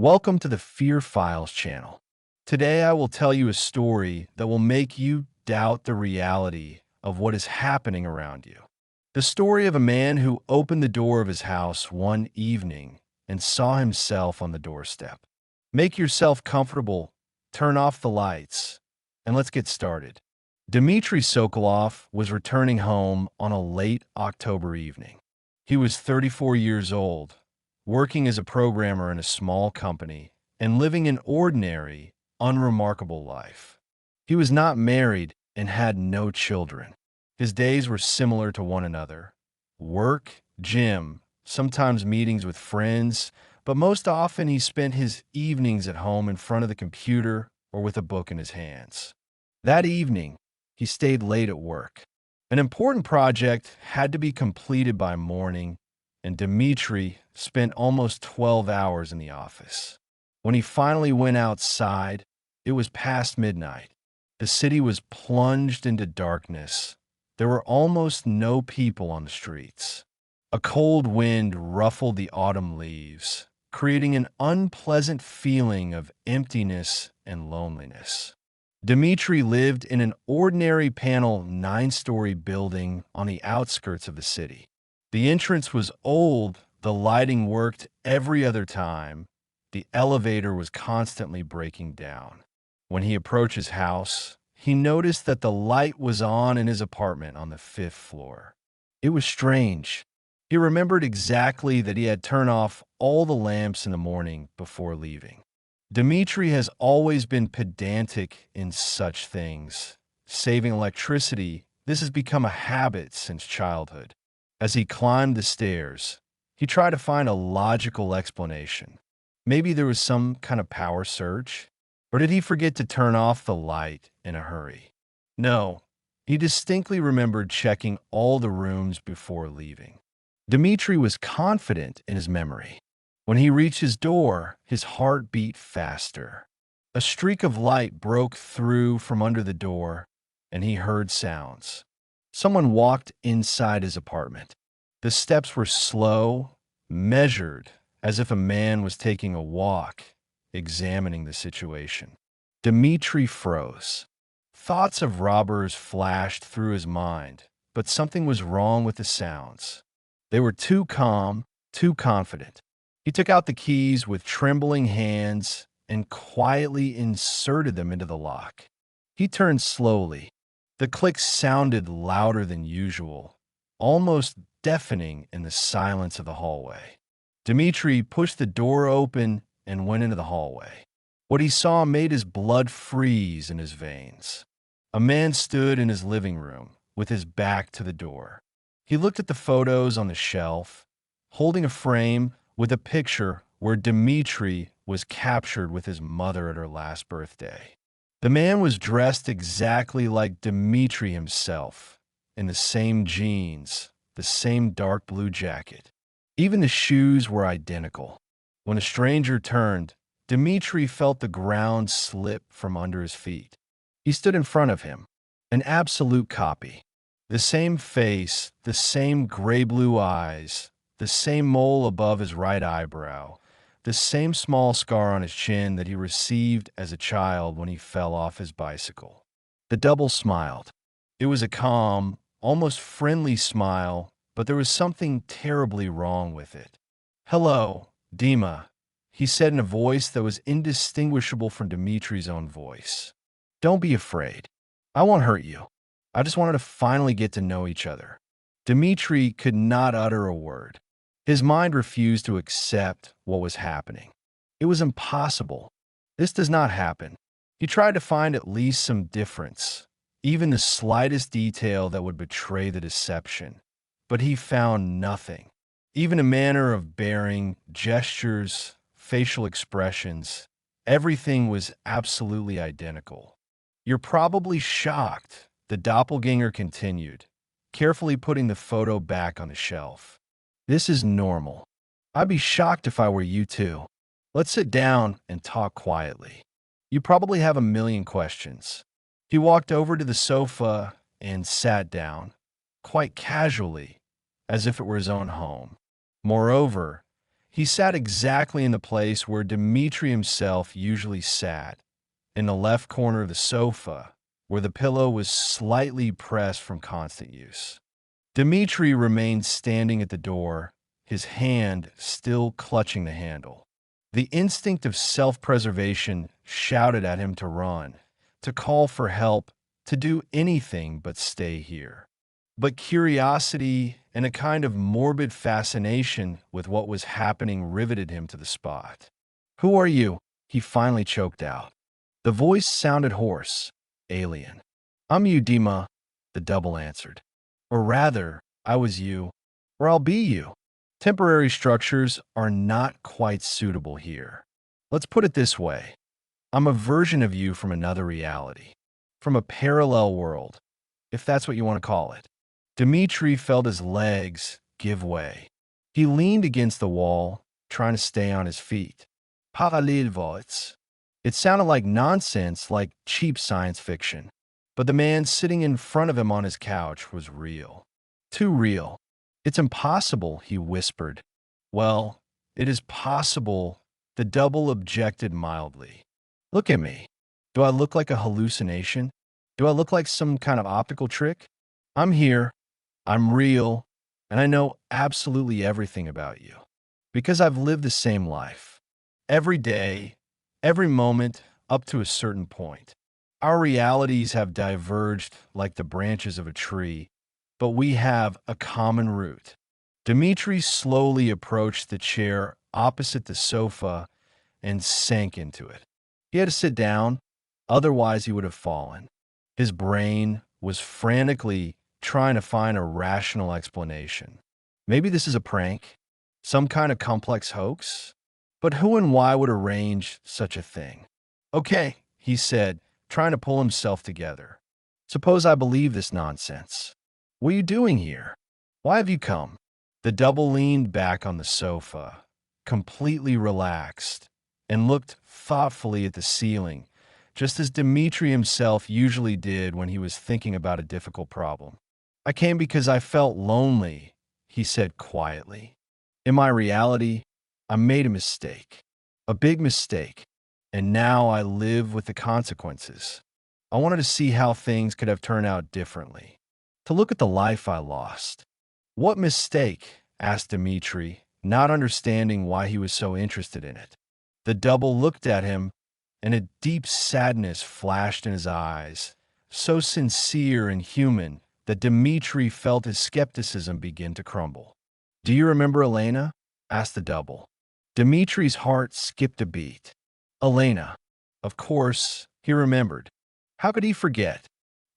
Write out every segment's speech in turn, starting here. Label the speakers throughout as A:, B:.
A: Welcome to the Fear Files channel. Today I will tell you a story that will make you doubt the reality of what is happening around you. The story of a man who opened the door of his house one evening and saw himself on the doorstep. Make yourself comfortable, turn off the lights, and let's get started. Dmitry Sokolov was returning home on a late October evening. He was 34 years old, working as a programmer in a small company and living an ordinary, unremarkable life. He was not married and had no children. His days were similar to one another. Work, gym, sometimes meetings with friends, but most often he spent his evenings at home in front of the computer or with a book in his hands. That evening, he stayed late at work. An important project had to be completed by morning, and Dmitry spent almost 12 hours in the office. When he finally went outside, it was past midnight. The city was plunged into darkness. There were almost no people on the streets. A cold wind ruffled the autumn leaves, creating an unpleasant feeling of emptiness and loneliness. Dmitry lived in an ordinary panel 9-story building on the outskirts of the city. The entrance was old, the lighting worked every other time, the elevator was constantly breaking down. When he approached his house, he noticed that the light was on in his apartment on the 5th floor. It was strange. He remembered exactly that he had turned off all the lamps in the morning before leaving. Dmitry has always been pedantic in such things. Saving electricity, this has become a habit since childhood. As he climbed the stairs, he tried to find a logical explanation. Maybe there was some kind of power surge? Or did he forget to turn off the light in a hurry? No, he distinctly remembered checking all the rooms before leaving. Dmitry was confident in his memory. When he reached his door, his heart beat faster. A streak of light broke through from under the door, and he heard sounds. Someone walked inside his apartment. The steps were slow, measured, as if a man was taking a walk, examining the situation. Dmitry froze. Thoughts of robbers flashed through his mind, but something was wrong with the sounds. They were too calm, too confident. He took out the keys with trembling hands and quietly inserted them into the lock. He turned slowly. The clicks sounded louder than usual, almost deafening in the silence of the hallway. Dmitry pushed the door open and went into the hallway. What he saw made his blood freeze in his veins. A man stood in his living room with his back to the door. He looked at the photos on the shelf, holding a frame with a picture where Dmitry was captured with his mother at her last birthday. The man was dressed exactly like Dmitry himself, in the same jeans, the same dark blue jacket. Even the shoes were identical. When the stranger turned, Dmitry felt the ground slip from under his feet. He stood in front of him, an absolute copy. The same face, the same gray-blue eyes, the same mole above his right eyebrow, the same small scar on his chin that he received as a child when he fell off his bicycle. The double smiled. It was a calm, almost friendly smile, but there was something terribly wrong with it. "Hello, Dima," he said in a voice that was indistinguishable from Dmitry's own voice. "Don't be afraid. I won't hurt you. I just wanted to finally get to know each other." Dmitry could not utter a word. His mind refused to accept what was happening. It was impossible. This does not happen. He tried to find at least some difference, even the slightest detail that would betray the deception. But he found nothing. Even a manner of bearing, gestures, facial expressions, everything was absolutely identical. "You're probably shocked," the doppelganger continued, carefully putting the photo back on the shelf. "This is normal. I'd be shocked if I were you too. Let's sit down and talk quietly. You probably have a million questions." He walked over to the sofa and sat down, quite casually, as if it were his own home. Moreover, He sat exactly in the place where Dmitry himself usually sat, in the left corner of the sofa, where the pillow was slightly pressed from constant use. Dmitry remained standing at the door, his hand still clutching the handle. The instinct of self-preservation shouted at him to run, to call for help, to do anything but stay here. But curiosity and a kind of morbid fascination with what was happening riveted him to the spot. "Who are you?" he finally choked out. The voice sounded hoarse, alien. "I'm you, Dima," the double answered. "Or rather, I was you, or I'll be you. Temporary structures are not quite suitable here. Let's put it this way. I'm a version of you from another reality, from a parallel world, if that's what you want to call it." Dmitry felt his legs give way. He leaned against the wall, trying to stay on his feet. Parallelwelts. It sounded like nonsense, like cheap science fiction. But the man sitting in front of him on his couch was real. Too real. "It's impossible," he whispered. "Well, it is possible," the double objected mildly. "Look at me. Do I look like a hallucination? Do I look like some kind of optical trick? I'm here. I'm real, and I know absolutely everything about you. Because I've lived the same life. Every day, every moment, up to a certain point. Our realities have diverged like the branches of a tree, but we have a common root." Dmitry slowly approached the chair opposite the sofa and sank into it. He had to sit down, otherwise he would have fallen. His brain was frantically trying to find a rational explanation. Maybe this is a prank, some kind of complex hoax? But who and why would arrange such a thing? "Okay," he said, trying to pull himself together. "Suppose I believe this nonsense. What are you doing here? Why have you come?" The double leaned back on the sofa, completely relaxed, and looked thoughtfully at the ceiling, just as Dmitry himself usually did when he was thinking about a difficult problem. "I came because I felt lonely," he said quietly. "In my reality, I made a mistake. A big mistake. And now I live with the consequences. I wanted to see how things could have turned out differently. To look at the life I lost." "What mistake?" asked Dmitry, not understanding why he was so interested in it. The double looked at him, and a deep sadness flashed in his eyes, so sincere and human that Dmitry felt his skepticism begin to crumble. "Do you remember Alena?" asked the double. Dmitry's heart skipped a beat. Alena. Of course, he remembered. How could he forget?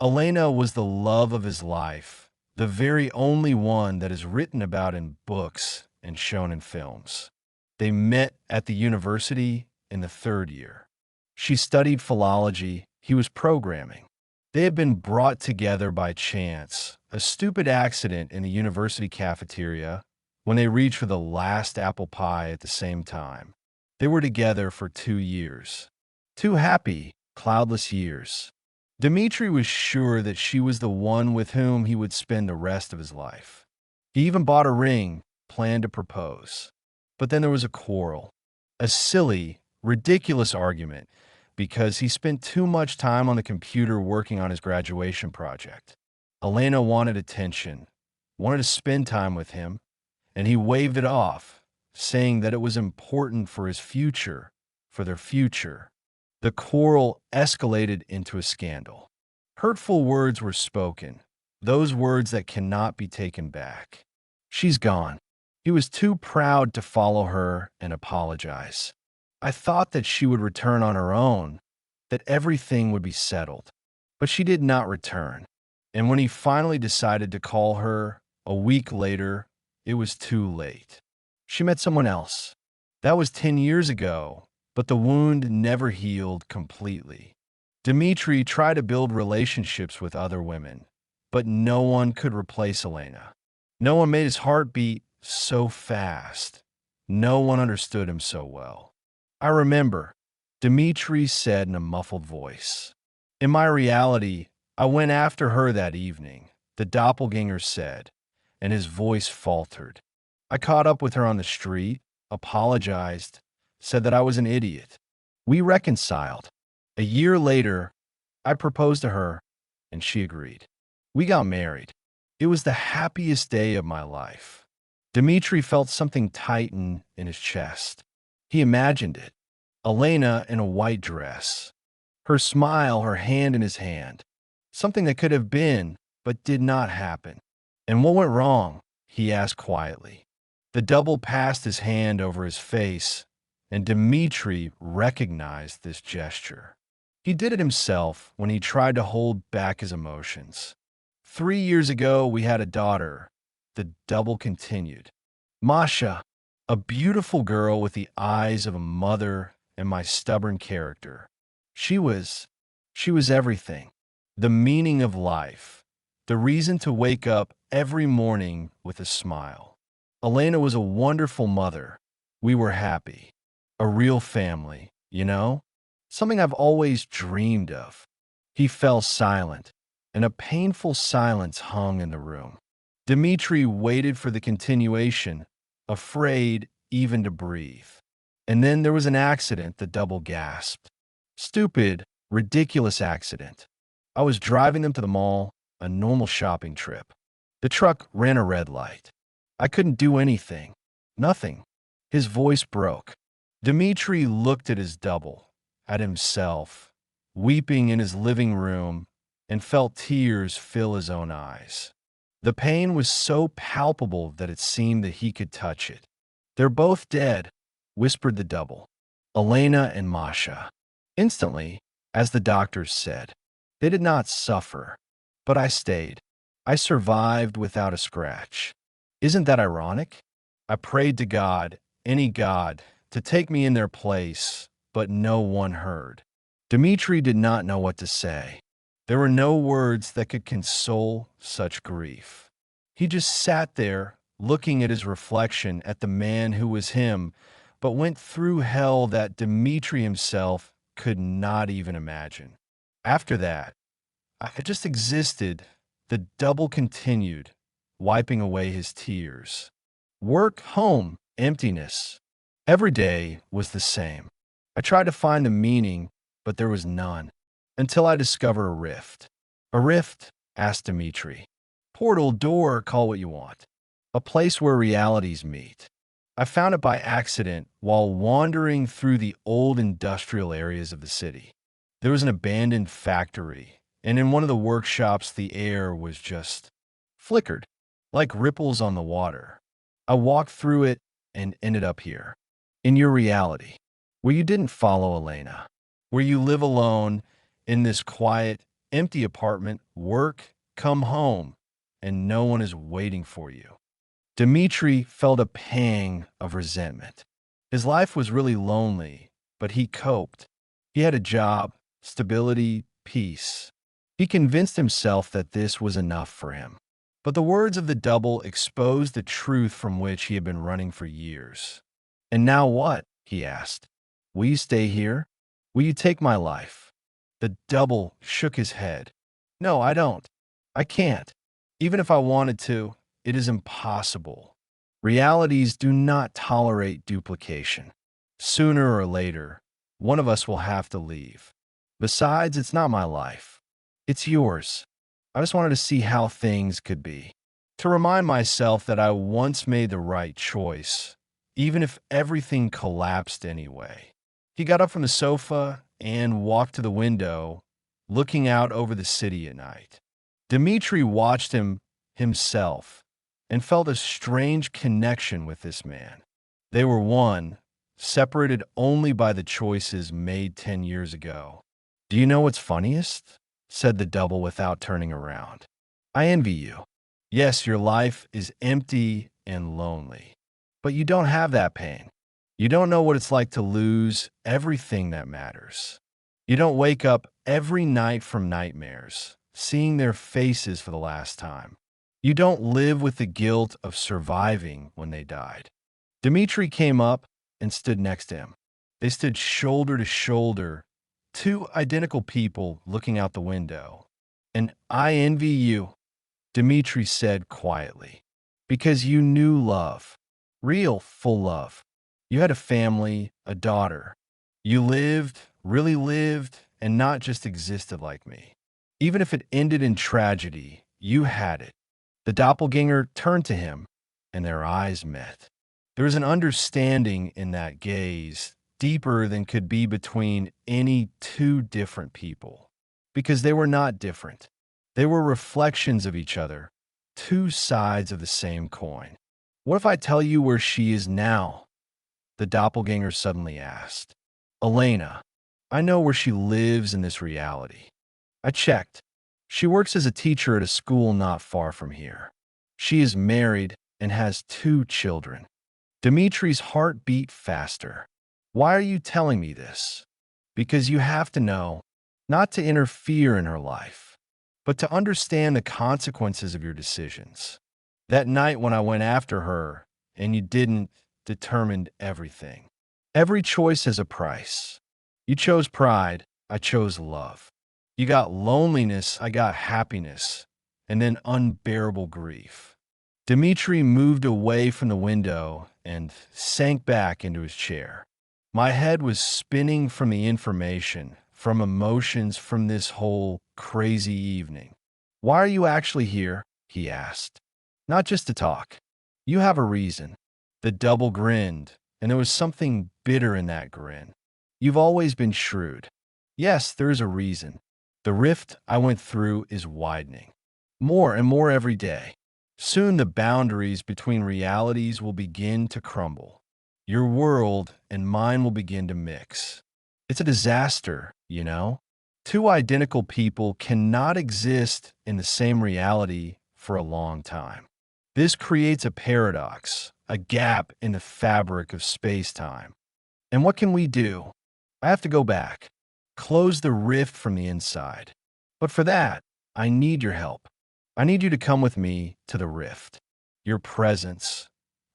A: Alena was the love of his life, the very only one that is written about in books and shown in films. They met at the university in the third year. She studied philology, he was programming. They had been brought together by chance, a stupid accident in the university cafeteria, when they reached for the last apple pie at the same time. They were together for 2 years. 2 happy, cloudless years. Dmitry was sure that she was the one with whom he would spend the rest of his life. He even bought a ring, planned to propose. But then there was a quarrel. A silly, ridiculous argument, because he spent too much time on the computer working on his graduation project. Alena wanted attention, wanted to spend time with him, and he waved it off, saying that it was important for his future, for their future. The quarrel escalated into a scandal. Hurtful words were spoken, those words that cannot be taken back. "She's gone." He was too proud to follow her and apologize. "I thought that she would return on her own, that everything would be settled." But she did not return. And when he finally decided to call her a week later, it was too late. She met someone else. That was 10 years ago, but the wound never healed completely. Dmitry tried to build relationships with other women, but no one could replace Alena. No one made his heart beat so fast. No one understood him so well. "I remember," Dmitry said in a muffled voice. "In my reality, I went after her that evening," the doppelganger said, and his voice faltered. "I caught up with her on the street. apologized, said that I was an idiot. We reconciled. A year later, I proposed to her, and she agreed. We got married. It was the happiest day of my life. Dmitry felt something tighten in his chest. He imagined it. Alena in a white dress. Her smile, her hand in his hand. Something that could have been, but did not happen. And what went wrong? He asked quietly. The double passed his hand over his face, and Dmitry recognized this gesture. He did it himself when he tried to hold back his emotions. 3 years ago, we had a daughter. The double continued. Masha, a beautiful girl with the eyes of a mother and my stubborn character. She was everything. The meaning of life. The reason to wake up every morning with a smile. Alena was a wonderful mother. We were happy. A real family, you know? Something I've always dreamed of. He fell silent, and a painful silence hung in the room. Dmitry waited for the continuation, afraid even to breathe. And then there was an accident, the double gasped. Stupid, ridiculous accident. I was driving them to the mall, a normal shopping trip. The truck ran a red light. I couldn't do anything. Nothing. His voice broke. Dmitry looked at his double, at himself, weeping in his living room, and felt tears fill his own eyes. The pain was so palpable that it seemed that he could touch it. They're both dead, whispered the double. Alena and Masha. Instantly, as the doctors said, they did not suffer. But I stayed. I survived without a scratch. Isn't that ironic? I prayed to God, any God, to take me in their place, but no one heard. Dmitry did not know what to say. There were no words that could console such grief. He just sat there, looking at his reflection at the man who was him, but went through hell that Dmitry himself could not even imagine. After that, I just existed. The double continued, wiping away his tears. Work, home, emptiness. Every day was the same. I tried to find the meaning, but there was none. Until I discovered a rift. A rift? Asked Dmitry. Portal, door, call what you want. A place where realities meet. I found it by accident while wandering through the old industrial areas of the city. There was an abandoned factory, and in one of the workshops the air was just flickered, like ripples on the water. I walked through it and ended up here, in your reality, where you didn't follow Alena, where you live alone in this quiet, empty apartment, work, come home, and no one is waiting for you. Dmitry felt a pang of resentment. His life was really lonely, but he coped. He had a job, stability, peace. He convinced himself that this was enough for him. But the words of the double exposed the truth from which he had been running for years. And now what? He asked. Will you stay here? Will you take my life? The double shook his head. No, I don't. I can't. Even if I wanted to, it is impossible. Realities do not tolerate duplication. Sooner or later, one of us will have to leave. Besides, it's not my life. It's yours. I just wanted to see how things could be. To remind myself that I once made the right choice, even if everything collapsed anyway. He got up from the sofa and walked to the window, looking out over the city at night. Dmitry watched himself, and felt a strange connection with this man. They were one, separated only by the choices made 10 years ago. Do you know what's funniest? Said the double without turning around. I envy you. Yes, your life is empty and lonely, but you don't have that pain. You don't know what it's like to lose everything that matters. You don't wake up every night from nightmares, seeing their faces for the last time. You don't live with the guilt of surviving when they died. Dmitry came up and stood next to him. They stood shoulder to shoulder, two identical people looking out the window. And I envy you, Dmitry said quietly, because you knew love, real, full love. You had a family, a daughter. You lived, really lived, and not just existed like me. Even if it ended in tragedy, you had it. The doppelganger turned to him, and their eyes met. There was an understanding in that gaze, deeper than could be between any two different people. Because they were not different. They were reflections of each other, two sides of the same coin. What if I tell you where she is now? The doppelganger suddenly asked. Alena, I know where she lives in this reality. I checked. She works as a teacher at a school not far from here. She is married and has two children. Dmitry's heart beat faster. Why are you telling me this? Because you have to know, not to interfere in her life, but to understand the consequences of your decisions. That night when I went after her and you didn't, determined everything. Every choice has a price. You chose pride, I chose love. You got loneliness, I got happiness, and then unbearable grief. Dmitry moved away from the window and sank back into his chair. My head was spinning from the information, from emotions from this whole crazy evening. Why are you actually here? He asked. Not just to talk. You have a reason. The double grinned, and there was something bitter in that grin. You've always been shrewd. Yes, there is a reason. The rift I went through is widening. More and more every day. Soon the boundaries between realities will begin to crumble. Your world and mine will begin to mix. It's a disaster, you know? Two identical people cannot exist in the same reality for a long time. This creates a paradox, a gap in the fabric of space-time. And what can we do? I have to go back, close the rift from the inside. But for that, I need your help. I need you to come with me to the rift. Your presence,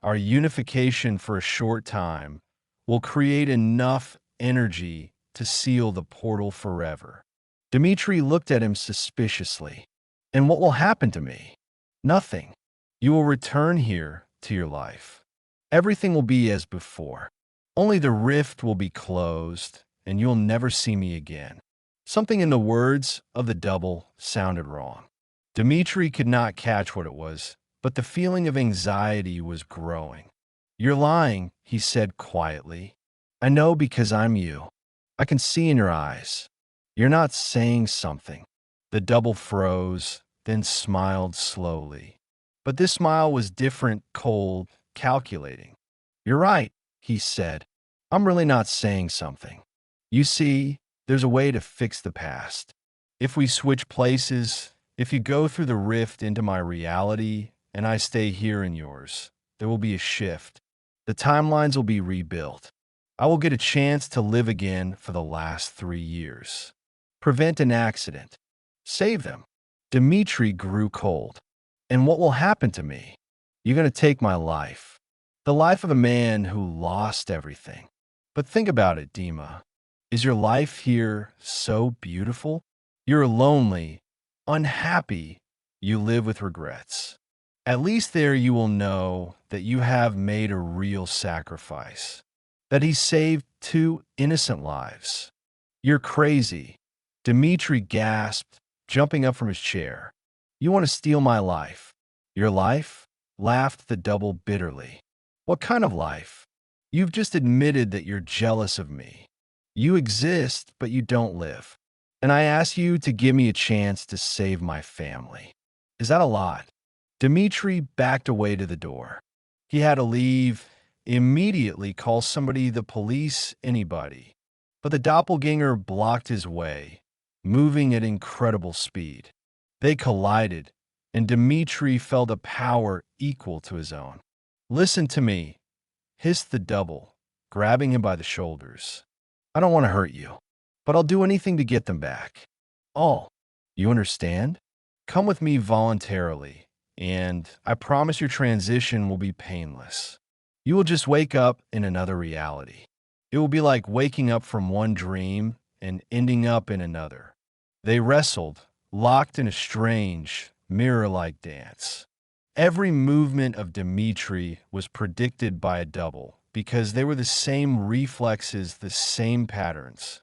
A: our unification for a short time, will create enough energy to seal the portal forever. Dmitry looked at him suspiciously. And what will happen to me? Nothing. You will return here to your life. Everything will be as before. Only the rift will be closed, and you'll never see me again. Something in the words of the double sounded wrong. Dmitry could not catch what it was, but the feeling of anxiety was growing. You're lying, he said quietly. I know because I'm you. I can see in your eyes. You're not saying something. The double froze, then smiled slowly. But this smile was different, cold, calculating. You're right, he said. I'm really not saying something. You see, there's a way to fix the past. If we switch places, if you go through the rift into my reality and I stay here in yours, there will be a shift. The timelines will be rebuilt. I will get a chance to live again for the last 3 years. Prevent an accident. Save them. Dmitry grew cold. And what will happen to me? You're going to take my life. The life of a man who lost everything. But think about it, Dima. Is your life here so beautiful? You're lonely, unhappy, you live with regrets. At least there you will know that you have made a real sacrifice, that he saved 2 innocent lives. You're crazy. Dmitry gasped, jumping up from his chair. You want to steal my life? Your life? Laughed the double bitterly. What kind of life? You've just admitted that you're jealous of me. You exist, but you don't live. And I ask you to give me a chance to save my family. Is that a lot? Dmitry backed away to the door. He had to leave, immediately call somebody, the police, anybody. But the doppelganger blocked his way, moving at incredible speed. They collided, and Dmitry felt a power equal to his own. Listen to me, hissed the double, grabbing him by the shoulders. I don't want to hurt you, but I'll do anything to get them back. All. You understand? Come with me voluntarily, and I promise your transition will be painless. You will just wake up in another reality. It will be like waking up from one dream and ending up in another. They wrestled, locked in a strange, mirror-like dance. Every movement of Dmitry was predicted by a double, because they were the same reflexes, the same patterns.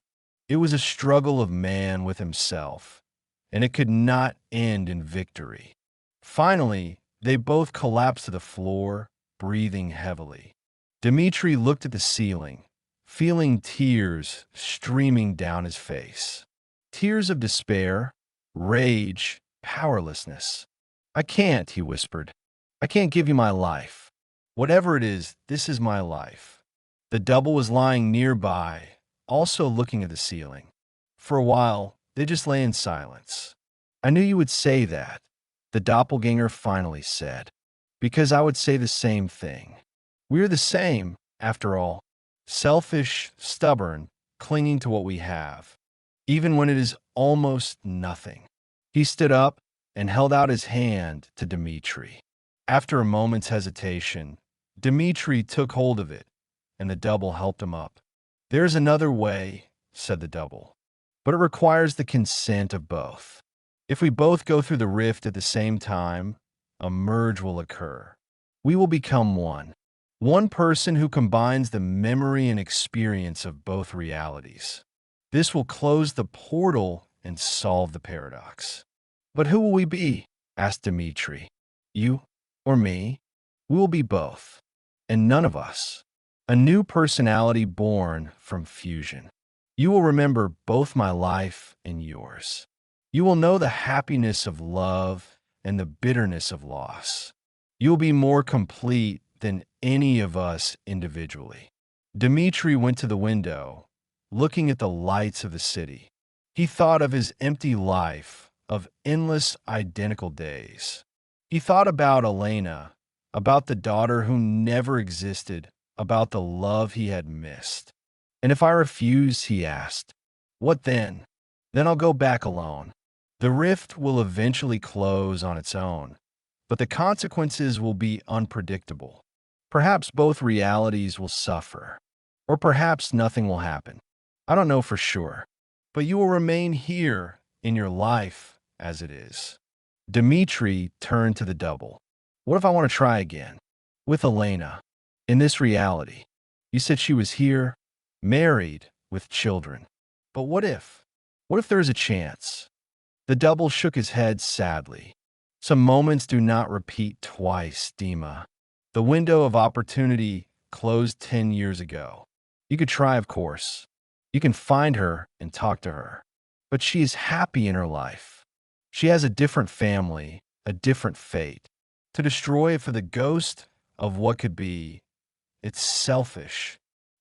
A: It was a struggle of man with himself, and it could not end in victory. Finally, they both collapsed to the floor, breathing heavily. Dmitry looked at the ceiling, feeling tears streaming down his face. Tears of despair, rage, powerlessness. "I can't," he whispered. "I can't give you my life. Whatever it is, this is my life." The double was lying nearby, also looking at the ceiling. For a while, they just lay in silence. "I knew you would say that," the doppelganger finally said, "because I would say the same thing. We're the same, after all. Selfish, stubborn, clinging to what we have, even when it is almost nothing." He stood up and held out his hand to Dmitry. After a moment's hesitation, Dmitry took hold of it, and the double helped him up. "There's another way," said the double, "but it requires the consent of both. If we both go through the rift at the same time, a merge will occur. We will become one. One person who combines the memory and experience of both realities. This will close the portal and solve the paradox." "But who will we be?" asked Dmitry. "You or me? We will be both, and none of us. A new personality born from fusion. You will remember both my life and yours. You will know the happiness of love and the bitterness of loss. You will be more complete than any of us individually." Dmitry went to the window, looking at the lights of the city. He thought of his empty life, of endless identical days. He thought about Alena, about the daughter who never existed, about the love he had missed. "And if I refuse," he asked, "what then? Then I'll go back alone. The rift will eventually close on its own, but the consequences will be unpredictable. Perhaps both realities will suffer, or perhaps nothing will happen. I don't know for sure, but you will remain here in your life as it is." Dmitry turned to the double. "What if I want to try again? With Alena, in this reality? You said she was here, married, with children. But what if? What if there is a chance?" The double shook his head sadly. "Some moments do not repeat twice, Dima. The window of opportunity closed 10 years ago. You could try, of course. You can find her and talk to her. But she is happy in her life. She has a different family, a different fate. To destroy it for the ghost of what could be, it's selfish.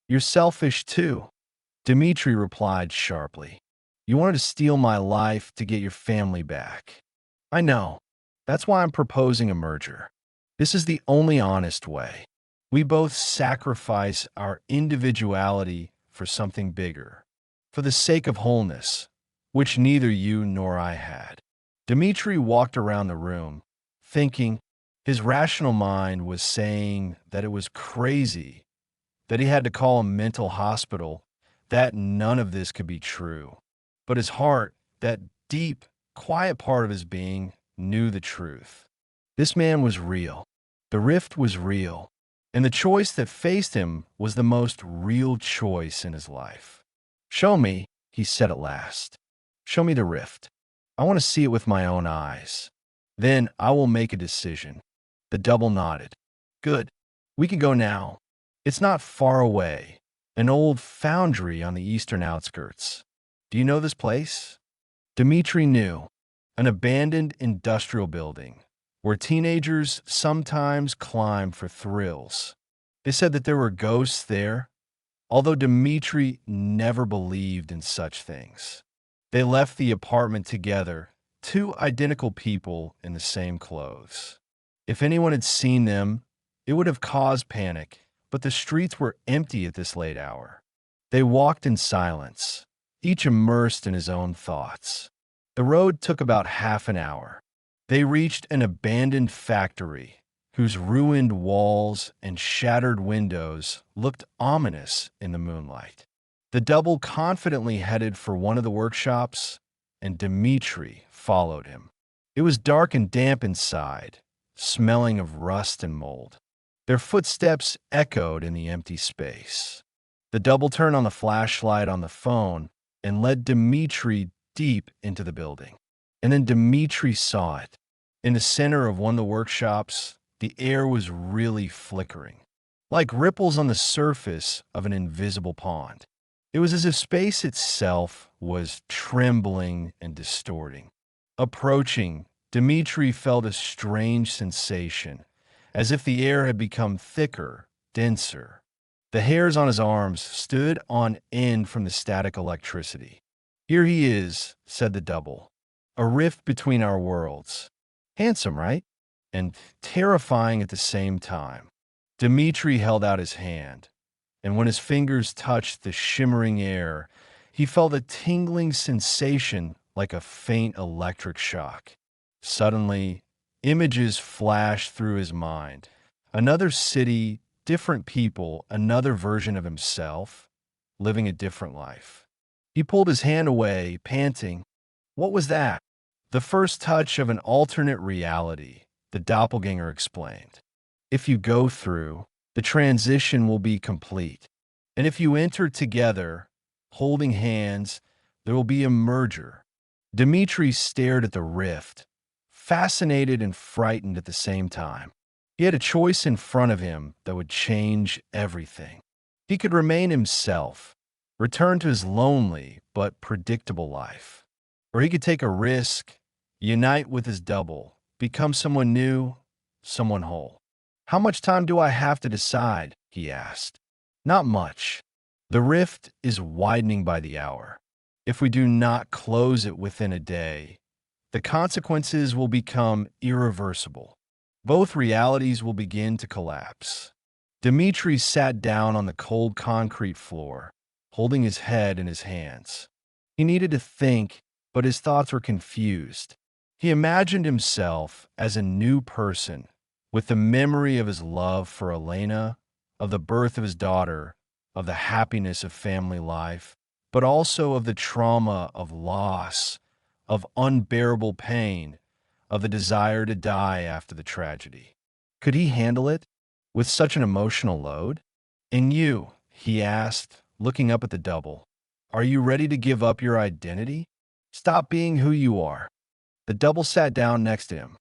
A: You're selfish too," Dmitry replied sharply. "You wanted to steal my life to get your family back. I know. That's why I'm proposing a merger. This is the only honest way. We both sacrifice our individuality for something bigger, for the sake of wholeness, which neither you nor I had." Dmitry walked around the room, thinking. His rational mind was saying that it was crazy, that he had to call a mental hospital, that none of this could be true. But his heart, that deep, quiet part of his being, knew the truth. This man was real. The rift was real. And the choice that faced him was the most real choice in his life. "Show me," he said at last. "Show me the rift. I want to see it with my own eyes. Then I will make a decision." The double nodded. "Good. We can go now. It's not far away. An old foundry on the eastern outskirts. Do you know this place?" Dmitry knew. An abandoned industrial building, where teenagers sometimes climb for thrills. They said that there were ghosts there, although Dmitry never believed in such things. They left the apartment together, two identical people in the same clothes. If anyone had seen them, it would have caused panic, but the streets were empty at this late hour. They walked in silence, each immersed in his own thoughts. The road took about half an hour. They reached an abandoned factory whose ruined walls and shattered windows looked ominous in the moonlight. The double confidently headed for one of the workshops, and Dmitry followed him. It was dark and damp inside, smelling of rust and mold. Their footsteps echoed in the empty space. The double turned on the flashlight on the phone and led Dmitry deep into the building. And then Dmitry saw it. In the center of one of the workshops, the air was really flickering, like ripples on the surface of an invisible pond. It was as if space itself was trembling and distorting. Approaching, Dmitry felt a strange sensation, as if the air had become thicker, denser. The hairs on his arms stood on end from the static electricity. "Here he is," said the double. "A rift between our worlds. Handsome, right? And terrifying at the same time." Dmitry held out his hand, and when his fingers touched the shimmering air, he felt a tingling sensation like a faint electric shock. Suddenly, images flashed through his mind. Another city, different people, another version of himself, living a different life. He pulled his hand away, panting. What was that? The first touch of an alternate reality, the doppelganger explained. If you go through, the transition will be complete. And if you enter together, holding hands, there will be a merger. Dmitry stared at the rift, fascinated and frightened at the same time. He had a choice in front of him that would change everything. He could remain himself, return to his lonely but predictable life. Or he could take a risk, unite with his double, become someone new, someone whole. "How much time do I have to decide?" he asked. "Not much. The rift is widening by the hour. If we do not close it within a day, the consequences will become irreversible. Both realities will begin to collapse." Dmitry sat down on the cold concrete floor, holding his head in his hands. He needed to think, but his thoughts were confused. He imagined himself as a new person, with the memory of his love for Alena, of the birth of his daughter, of the happiness of family life, but also of the trauma of loss, of unbearable pain, of the desire to die after the tragedy. Could he handle it with such an emotional load? "And you," he asked, looking up at the double, "are you ready to give up your identity? Stop being who you are." The double sat down next to him.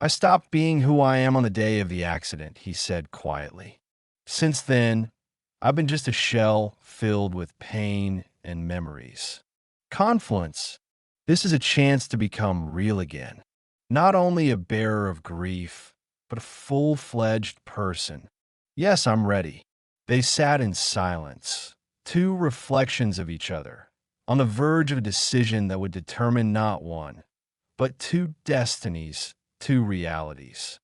A: "I stopped being who I am on the day of the accident," he said quietly. "Since then, I've been just a shell filled with pain and memories." Confluence. This is a chance to become real again. Not only a bearer of grief, but a full-fledged person. "Yes, I'm ready." They sat in silence, two reflections of each other, on the verge of a decision that would determine not one, but two destinies, two realities.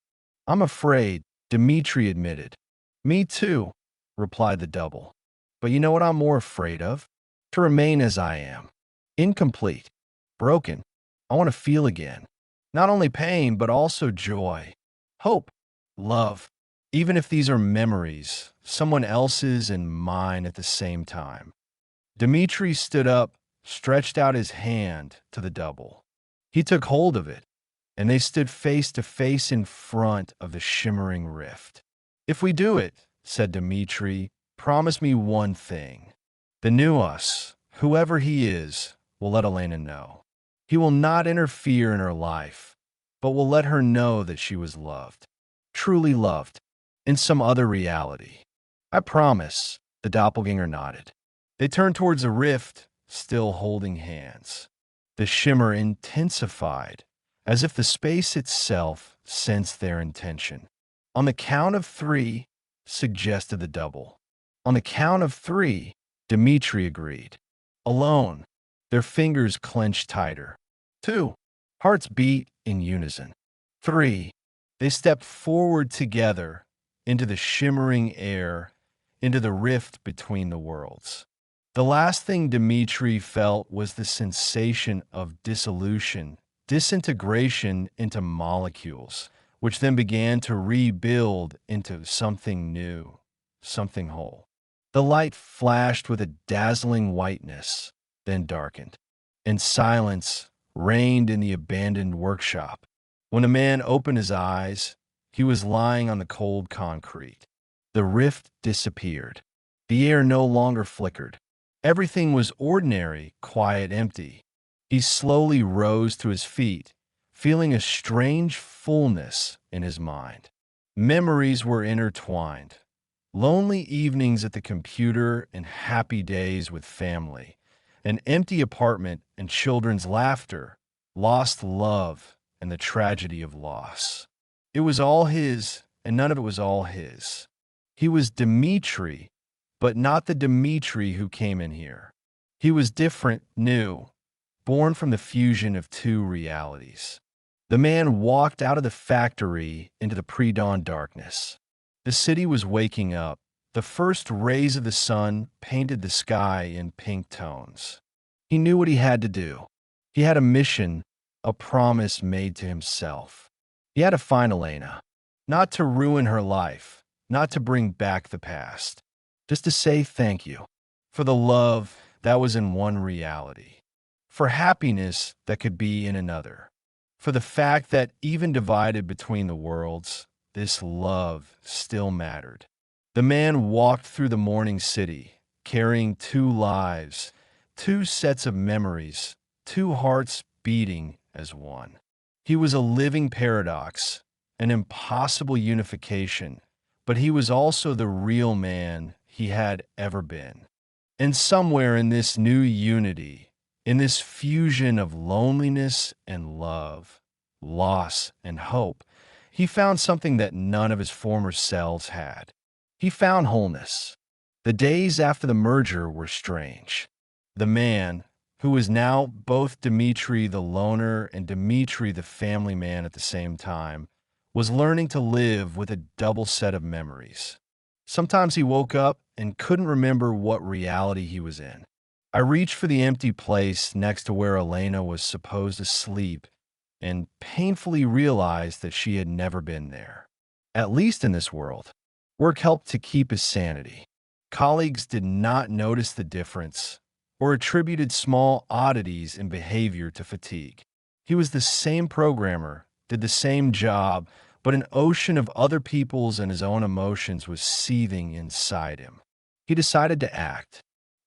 A: "I'm afraid," Dmitry admitted. "Me too," replied the double. "But you know what I'm more afraid of? To remain as I am. Incomplete. Broken. I want to feel again. Not only pain, but also joy, hope, love. Even if these are memories, someone else's and mine at the same time." Dmitry stood up, stretched out his hand to the double. He took hold of it, and they stood face to face in front of the shimmering rift. "If we do it," said Dmitry, "promise me one thing. The new us, whoever he is, will let Alena know. He will not interfere in her life, but will let her know that she was loved, truly loved, in some other reality." "I promise," the doppelganger nodded. They turned towards the rift, still holding hands. The shimmer intensified, as if the space itself sensed their intention. "On the count of three," suggested the double. "On the count of three," Dmitry agreed. Alone, their fingers clenched tighter. 2. Hearts beat in unison. 3. They stepped forward together into the shimmering air, into the rift between the worlds. The last thing Dmitry felt was the sensation of dissolution, disintegration into molecules, which then began to rebuild into something new, something whole. The light flashed with a dazzling whiteness, then darkened, and silence reigned in the abandoned workshop. When the man opened his eyes, He was lying on the cold concrete. The rift disappeared. The air no longer flickered. Everything was ordinary, quiet, empty. He slowly rose to his feet, feeling a strange fullness in his mind. Memories were intertwined. Lonely evenings at the computer and happy days with family. An empty apartment and children's laughter. Lost love and the tragedy of loss. It was all his, and none of it was all his. He was Dmitry, but not the Dmitry who came in here. He was different, new, born from the fusion of two realities. The man walked out of the factory into the pre-dawn darkness. The city was waking up. The first rays of the sun painted the sky in pink tones. He knew what he had to do. He had a mission, a promise made to himself. He had to find Alena, not to ruin her life, not to bring back the past, just to say thank you for the love that was in one reality, for happiness that could be in another, for the fact that even divided between the worlds, this love still mattered. The man walked through the morning city, carrying two lives, two sets of memories, two hearts beating as one. He was a living paradox, an impossible unification, but he was also the real man he had ever been. And somewhere in this new unity, in this fusion of loneliness and love, loss and hope, he found something that none of his former selves had. He found wholeness. The days after the merger were strange. The man, who was now both Dmitry the loner and Dmitry the family man at the same time, was learning to live with a double set of memories. Sometimes he woke up and couldn't remember what reality he was in. I reached for the empty place next to where Alena was supposed to sleep and painfully realized that she had never been there, at least in this world. Work helped to keep his sanity. Colleagues did not notice the difference or attributed small oddities in behavior to fatigue. He was the same programmer, did the same job, but an ocean of other people's and his own emotions was seething inside him. He decided to act.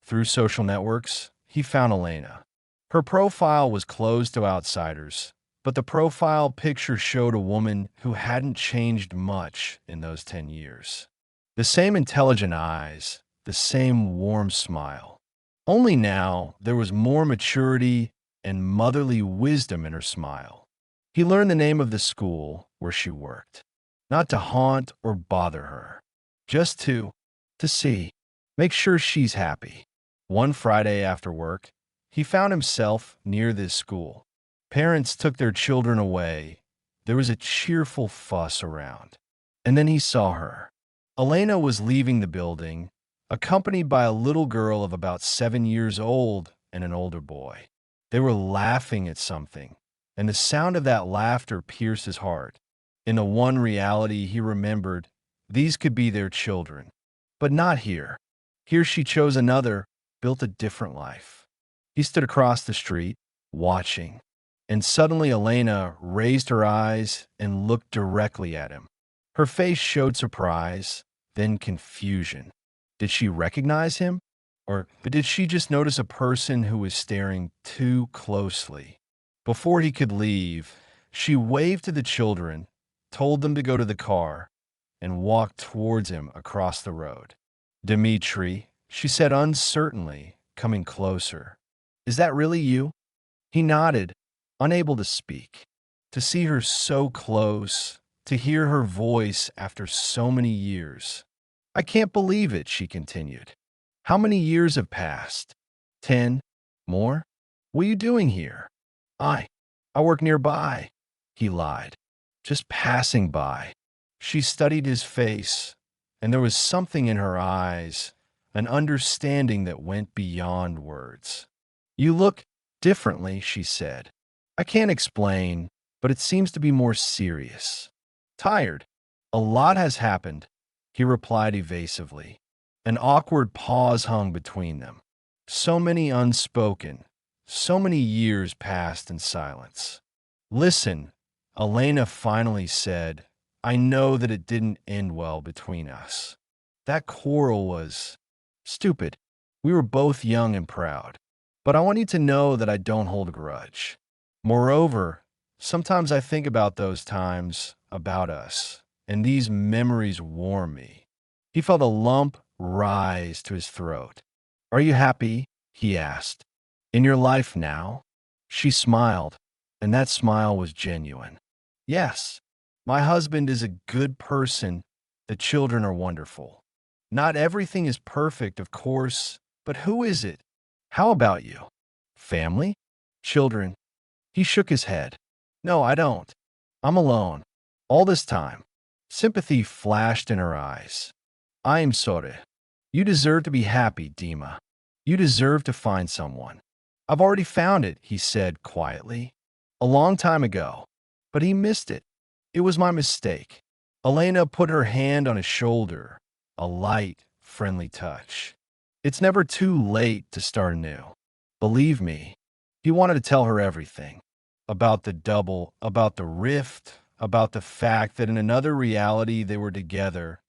A: Through social networks, he found Alena. Her profile was closed to outsiders, but the profile picture showed a woman who hadn't changed much in those 10 years. The same intelligent eyes, the same warm smile. Only now there was more maturity and motherly wisdom in her smile. He learned the name of the school where she worked, not to haunt or bother her, just to see, make sure she's happy. One Friday after work, he found himself near this school. Parents took their children away. There was a cheerful fuss around. And then he saw her. Alena was leaving the building, accompanied by a little girl of about 7 years old and an older boy. They were laughing at something, and the sound of that laughter pierced his heart. In the one reality he remembered, these could be their children. But not here. Here she chose another, built a different life. He stood across the street, watching. And suddenly Alena raised her eyes and looked directly at him. Her face showed surprise, then confusion. Did she recognize him? Or did she just notice a person who was staring too closely? Before he could leave, she waved to the children, told them to go to the car, and walked towards him across the road. "Dmitry," she said uncertainly, coming closer. "Is that really you?" He nodded, unable to speak. To see her so close, to hear her voice after so many years. "I can't believe it," she continued. "How many years have passed? 10? More? What are you doing here?" I work nearby," he lied. "Just passing by." She studied his face, and there was something in her eyes, an understanding that went beyond words. "You look differently," she said. "I can't explain, but it seems to be more serious." "Tired. A lot has happened," he replied evasively. An awkward pause hung between them. So many unspoken, so many years passed in silence. "Listen," Alena finally said, I know that it didn't end well between us. That quarrel was stupid. We were both young and proud. But I want you to know that I don't hold a grudge. Moreover, sometimes I think about those times about us, and these memories warm me. He felt a lump rise to his throat. Are you happy? He asked. In your life now? She smiled, and that smile was genuine. Yes, my husband is a good person. The children are wonderful. Not everything is perfect, of course, but who is it? How about you? Family? Children? He shook his head. No, I don't. I'm alone. All this time. Sympathy flashed in her eyes. I am sorry. You deserve to be happy, Dima. You deserve to find someone. I've already found it, he said quietly. A long time ago. But he missed it. It was my mistake. Alena put her hand on his shoulder, a light, friendly touch. It's never too late to start anew. Believe me, he wanted to tell her everything. About the double, about the rift, about the fact that in another reality they were together,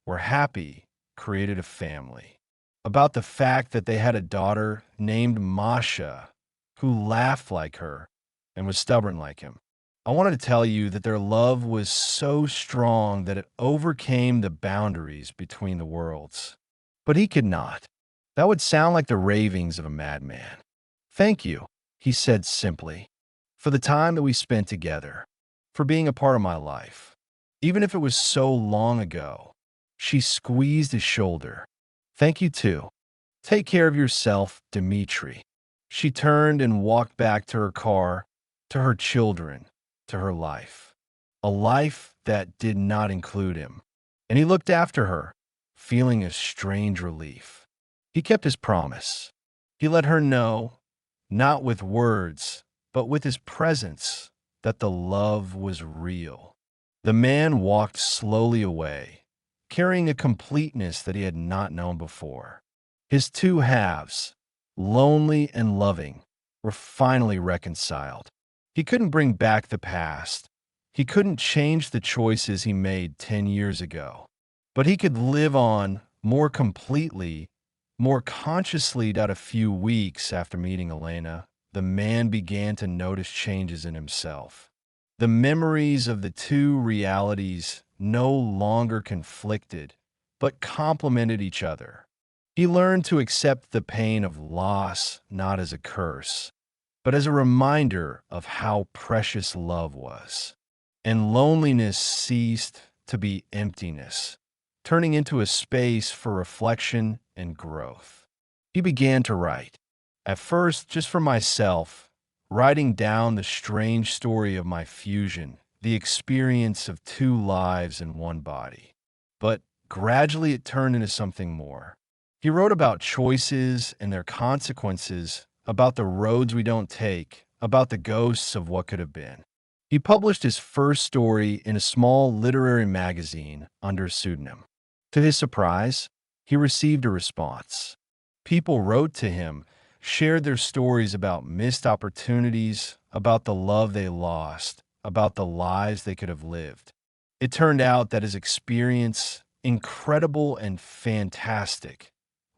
A: were happy, created a family. About the fact that they had a daughter named Masha, who laughed like her and was stubborn like him. I wanted to tell you that their love was so strong that it overcame the boundaries between the worlds. But he could not. That would sound like the ravings of a madman. Thank you, he said simply, for the time that we spent together, for being a part of my life. Even if it was so long ago. She squeezed his shoulder. Thank you too. Take care of yourself, Dmitry. She turned and walked back to her car, to her children, to her life. A life that did not include him. And he looked after her, feeling a strange relief. He kept his promise. He let her know, not with words, but with his presence, that the love was real. The man walked slowly away, carrying a completeness that he had not known before. His two halves, lonely and loving, were finally reconciled. He couldn't bring back the past. He couldn't change the choices he made 10 years ago. But he could live on more completely, more consciously. That a few weeks after meeting Alena, the man began to notice changes in himself. The memories of the two realities no longer conflicted, but complemented each other. He learned to accept the pain of loss not as a curse, but as a reminder of how precious love was. And loneliness ceased to be emptiness, turning into a space for reflection and growth. He began to write, at first just for myself, writing down the strange story of my fusion, the experience of two lives in one body. But gradually it turned into something more. He wrote about choices and their consequences, about the roads we don't take, about the ghosts of what could have been. He published his first story in a small literary magazine under a pseudonym. To his surprise, he received a response. People wrote to him, shared their stories about missed opportunities, about the love they lost, about the lives they could have lived. It turned out that his experience, incredible and fantastic,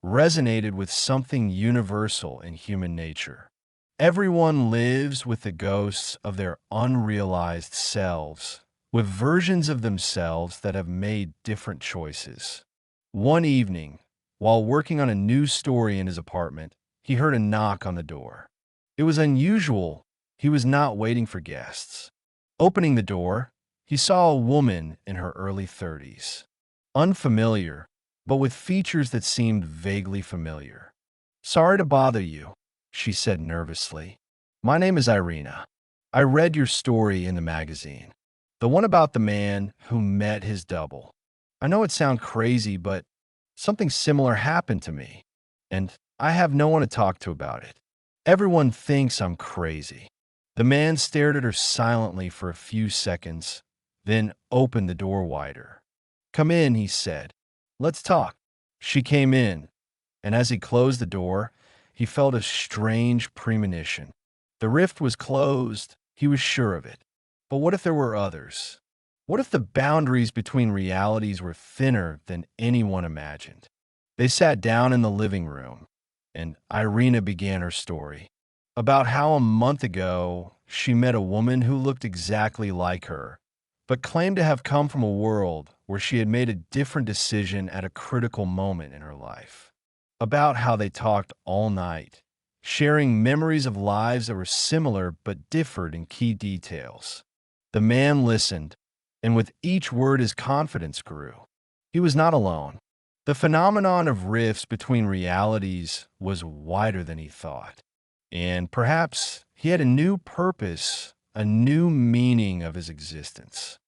A: resonated with something universal in human nature. Everyone lives with the ghosts of their unrealized selves, with versions of themselves that have made different choices. One evening, while working on a new story in his apartment, he heard a knock on the door. It was unusual. He was not waiting for guests. Opening the door, he saw a woman in her early 30s. Unfamiliar, but with features that seemed vaguely familiar. Sorry to bother you, she said nervously. My name is Alena. I read your story in the magazine. The one about the man who met his double. I know it sounds crazy, but something similar happened to me, and I have no one to talk to about it. Everyone thinks I'm crazy. The man stared at her silently for a few seconds, then opened the door wider. Come in, he said. Let's talk. She came in, and as he closed the door, he felt a strange premonition. The rift was closed, he was sure of it. But what if there were others? What if the boundaries between realities were thinner than anyone imagined? They sat down in the living room, and Irina began her story about how a month ago she met a woman who looked exactly like her, but claimed to have come from a world where she had made a different decision at a critical moment in her life. About how they talked all night, sharing memories of lives that were similar but differed in key details. The man listened, and with each word his confidence grew. He was not alone. The phenomenon of rifts between realities was wider than he thought. And perhaps he had a new purpose, a new meaning of his existence.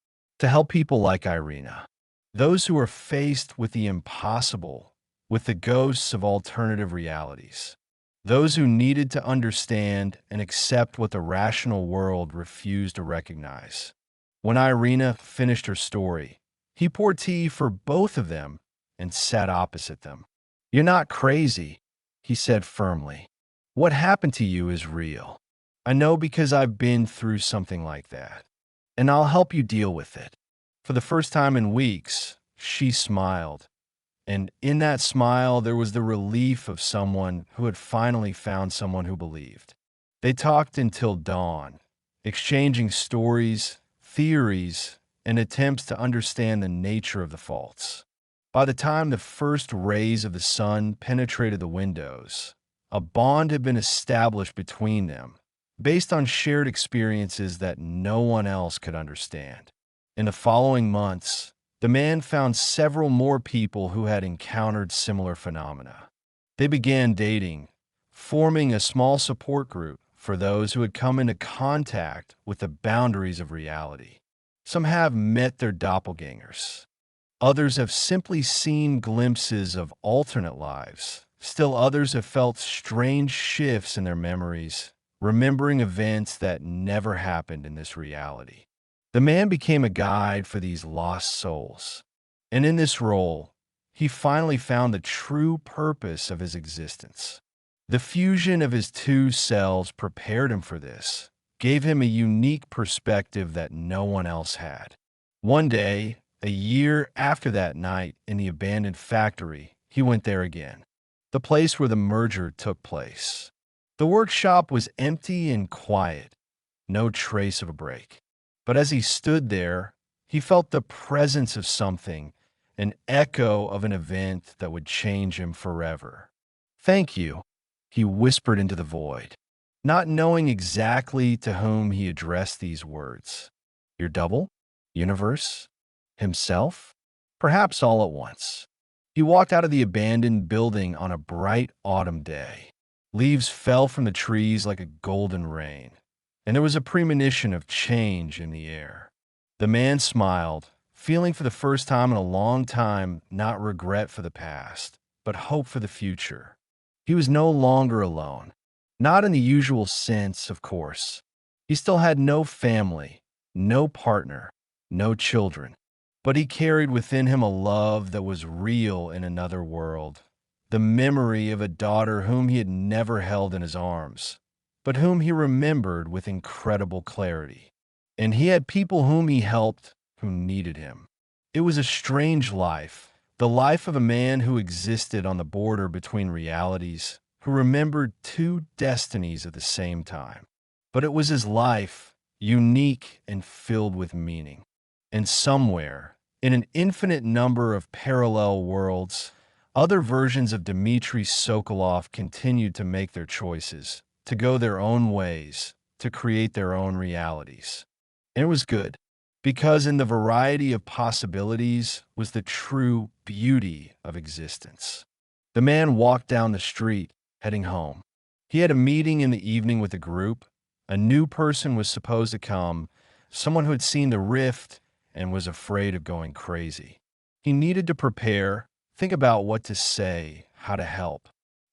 A: To help people like Irina, those who are faced with the impossible, with the ghosts of alternative realities, those who needed to understand and accept what the rational world refused to recognize. When Irina finished her story, he poured tea for both of them and sat opposite them. "You're not crazy," he said firmly. "What happened to you is real. I know because I've been through something like that, and I'll help you deal with it." For the first time in weeks, she smiled, and in that smile there was the relief of someone who had finally found someone who believed. They talked until dawn, exchanging stories, theories, and attempts to understand the nature of the faults. By the time the first rays of the sun penetrated the windows, a bond had been established between them, based on shared experiences that no one else could understand. In the following months, the man found several more people who had encountered similar phenomena. They began dating, forming a small support group for those who had come into contact with the boundaries of reality. Some have met their doppelgangers. Others have simply seen glimpses of alternate lives. Still others have felt strange shifts in their memories, remembering events that never happened in this reality. The man became a guide for these lost souls. And in this role, he finally found the true purpose of his existence. The fusion of his two selves prepared him for this, gave him a unique perspective that no one else had. One day, a year after that night in the abandoned factory, he went there again, the place where the merger took place. The workshop was empty and quiet, no trace of a break. But as he stood there, he felt the presence of something, an echo of an event that would change him forever. "Thank you," he whispered into the void, not knowing exactly to whom he addressed these words. Your double? Universe? Himself? Perhaps all at once. He walked out of the abandoned building on a bright autumn day. Leaves fell from the trees like a golden rain, and there was a premonition of change in the air. The man smiled, feeling for the first time in a long time not regret for the past, but hope for the future. He was no longer alone. Not in the usual sense, of course. He still had no family, no partner, no children. But he carried within him a love that was real in another world. The memory of a daughter whom he had never held in his arms, but whom he remembered with incredible clarity. And he had people whom he helped who needed him. It was a strange life, the life of a man who existed on the border between realities, who remembered two destinies at the same time. But it was his life, unique and filled with meaning. And somewhere, in an infinite number of parallel worlds, other versions of Dmitry Sokolov continued to make their choices, to go their own ways, to create their own realities. And it was good, because in the variety of possibilities was the true beauty of existence. The man walked down the street, heading home. He had a meeting in the evening with a group. A new person was supposed to come, someone who had seen the rift and was afraid of going crazy. He needed to prepare, think about what to say, how to help.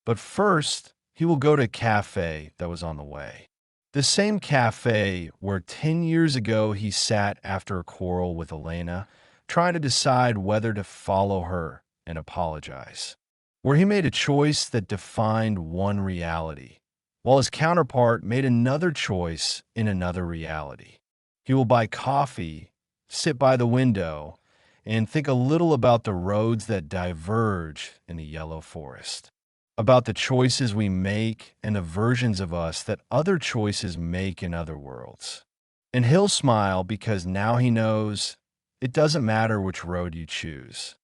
A: But first, he will go to a cafe that was on the way. The same cafe where 10 years ago he sat after a quarrel with Alena, trying to decide whether to follow her and apologize. Where he made a choice that defined one reality, while his counterpart made another choice in another reality. He will buy coffee sit by the window, and think a little about the roads that diverge in the yellow forest, about the choices we make and the versions of us that other choices make in other worlds. And he'll smile because now he knows it doesn't matter which road you choose.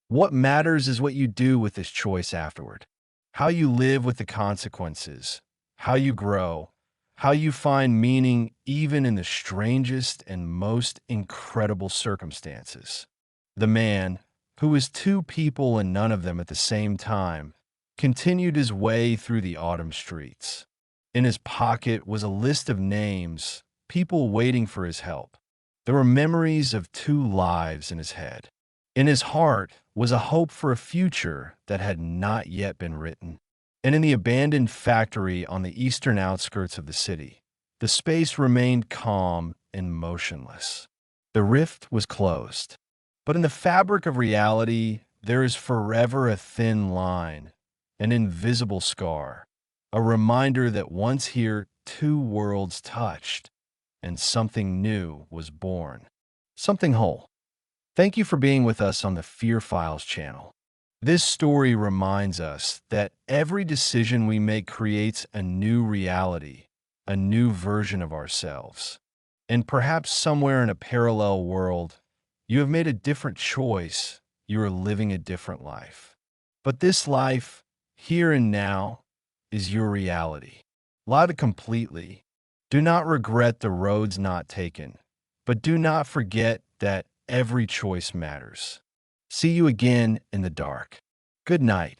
A: What matters is what you do with this choice afterward, how you live with the consequences, how you grow, how you find meaning even in the strangest and most incredible circumstances. The man, who was two people and none of them at the same time, continued his way through the autumn streets. In his pocket was a list of names, people waiting for his help. There were memories of two lives in his head. In his heart was a hope for a future that had not yet been written. And in the abandoned factory on the eastern outskirts of the city, the space remained calm and motionless. The rift was closed. But in the fabric of reality, there is forever a thin line, an invisible scar, a reminder that once here two worlds touched, and something new was born. Something whole. Thank you for being with us on the Fear Files channel. This story reminds us that every decision we make creates a new reality, a new version of ourselves. And perhaps somewhere in a parallel world, you have made a different choice. You are living a different life. But this life, here and now, is your reality. Live it completely. Do not regret the roads not taken, but do not forget that every choice matters. See you again in the dark. Good night.